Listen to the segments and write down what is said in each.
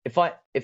If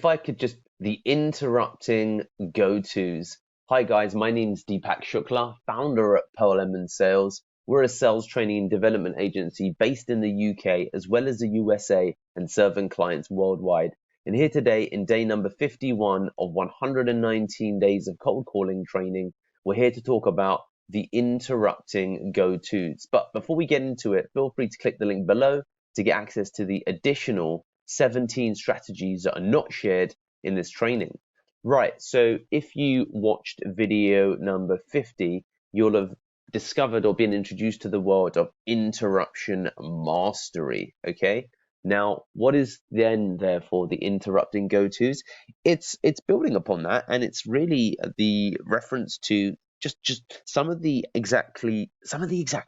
I could just the interrupting go-tos. Hi guys, my name's Deepak Shukla, founder at Pearl Lemon Sales. We're a sales training and development agency based in the UK as well as the USA and serving clients worldwide. And here today in day number 51 of 119 days of cold calling training, we're here to talk about the interrupting go-tos. But before we get into it, feel free to click the link below to get access to the additional 17 strategies that are not shared in this training. Right, so if you watched video number 50, you'll have discovered or been introduced to the world of interruption mastery, okay? Now, what is then therefore the interrupting go-tos? It's building upon that, and it's really the reference to just some of the exact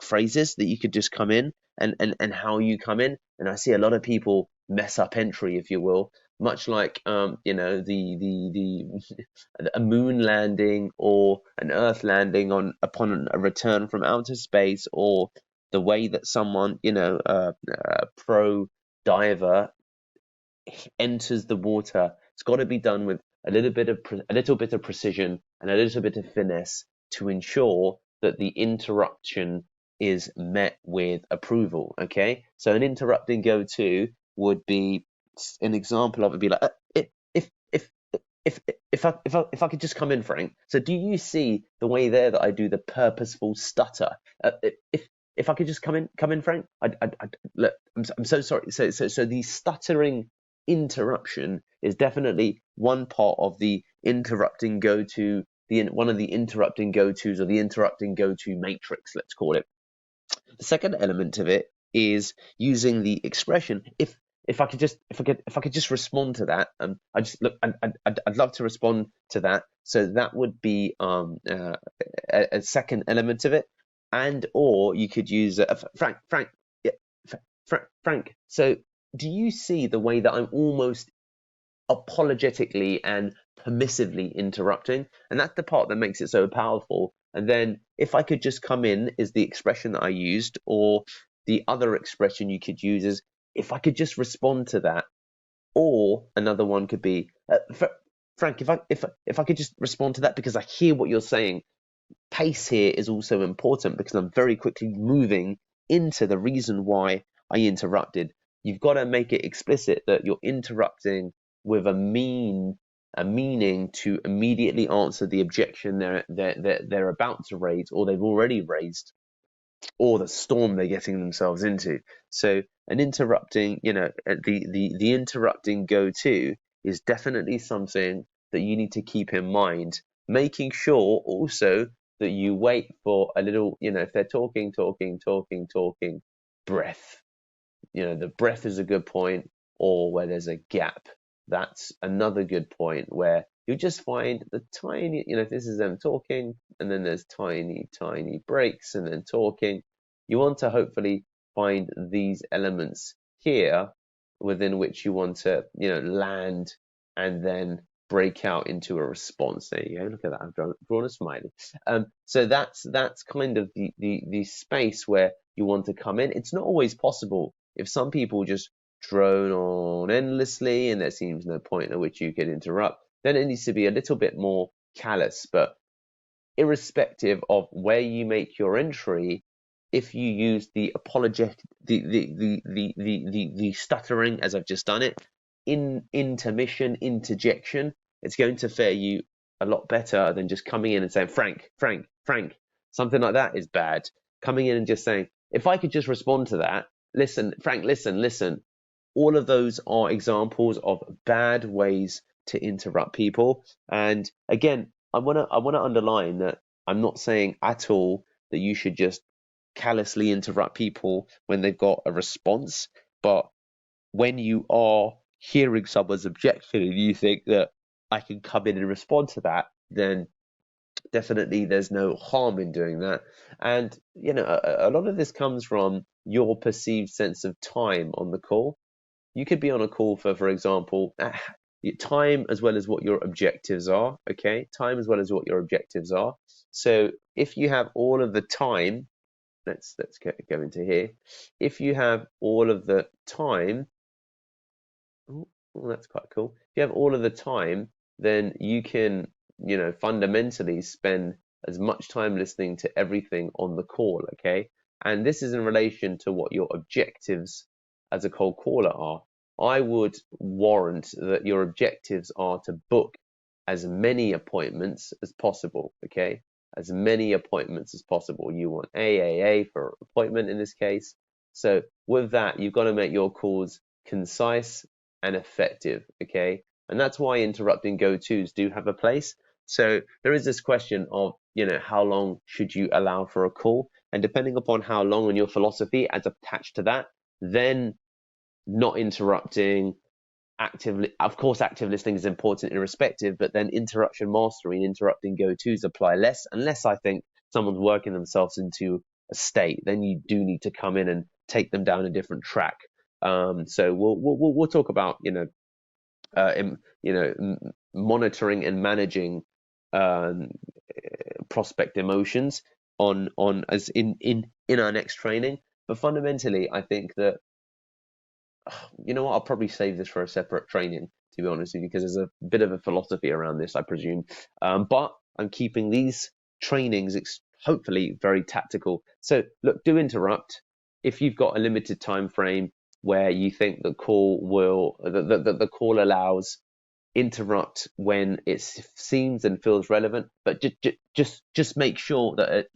phrases that you could just come in and how you come in. And I see a lot of people mess up entry, if you will, much like the a moon landing or an earth landing on upon a return from outer space, or the way that someone, a pro diver enters the water. It's got to be done with a little bit of precision and a little bit of finesse to ensure that the interruption is met with approval. Okay, so an interrupting go-to would be an example of it. Be like, if I could just come in, Frank. So do you see the way there that I do the purposeful stutter? If I could just come in, Frank. Look, I'm so sorry. So the stuttering interruption is definitely one part of the interrupting go-to, one of the interrupting go-tos, or the interrupting go-to matrix, let's call it. The second element of it is using the expression if I could just respond to that. I'd love to respond to that. So that would be a second element of it. And or you could use Frank, yeah, Frank. So do you see the way that I'm almost apologetically and permissively interrupting? And that's the part that makes it so powerful. And then if I could just come in is the expression that I used, or the other expression you could use is if I could just respond to that. Or another one could be Frank, if I could just respond to that because I hear what you're saying. Pace here is also important because I'm very quickly moving into the reason why I interrupted. You've got to make it explicit that you're interrupting with a meaning to immediately answer the objection they're about to raise, or they've already raised, or the storm they're getting themselves into. So an interrupting, the interrupting go-to is definitely something that you need to keep in mind, making sure also that you wait for a little, if they're talking, breath. The breath is a good point, or where there's a gap. That's another good point where you just find the tiny, if this is them talking and then there's tiny, tiny breaks and then talking, you want to hopefully find these elements here within which you want to, land and then break out into a response. There you go. Look at that. I've drawn a smiley. So that's kind of the space where you want to come in. It's not always possible. If some people just drone on endlessly and there seems no point at which you could interrupt, then it needs to be a little bit more callous. But irrespective of where you make your entry, if you use the apologetic, the stuttering as I've just done it, intermission, interjection, it's going to fare you a lot better than just coming in and saying Frank. Something like that is bad. Coming in and just saying, if I could just respond to that, listen, Frank, listen. All of those are examples of bad ways to interrupt people. And again, I wanna underline that I'm not saying at all that you should just callously interrupt people when they've got a response. But when you are hearing someone's objection and you think that I can come in and respond to that, then definitely there's no harm in doing that. And a lot of this comes from your perceived sense of time on the call. You could be on a call for example, time as well as what your objectives are. Okay, time as well as what your objectives are. So if you have all of the time, let's go into here. If you have all of the time, Well, that's quite cool. If you have all of the time, then you can, fundamentally spend as much time listening to everything on the call, okay? And this is in relation to what your objectives as a cold caller are. I would warrant that your objectives are to book as many appointments as possible, okay? As many appointments as possible. You want AAA for appointment in this case. So with that, you've got to make your calls concise and effective, okay? And that's why interrupting go-tos do have a place. So there is this question of, how long should you allow for a call? And depending upon how long and your philosophy as attached to that, then not interrupting, actively, of course, active listening is important irrespective, but then interruption mastery and interrupting go-tos apply less, unless I think someone's working themselves into a state. Then you do need to come in and take them down a different track. So we'll talk about monitoring and managing prospect emotions on as in our next training. But fundamentally, I think that you know what, I'll probably save this for a separate training, to be honest with you, because there's a bit of a philosophy around this, I presume. But I'm keeping these trainings hopefully very tactical. So look, do interrupt if you've got a limited time frame where you think the call allows. Interrupt when it seems and feels relevant, but just make sure that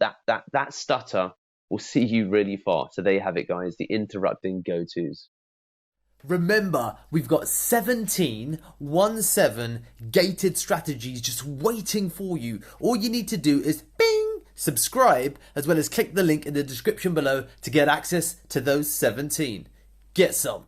that stutter will see you really far. So there you have it, guys, the interrupting go-tos. Remember, we've got 17 gated strategies just waiting for you. All you need to do is bing, subscribe, as well as click the link in the description below to get access to those 17. Get some.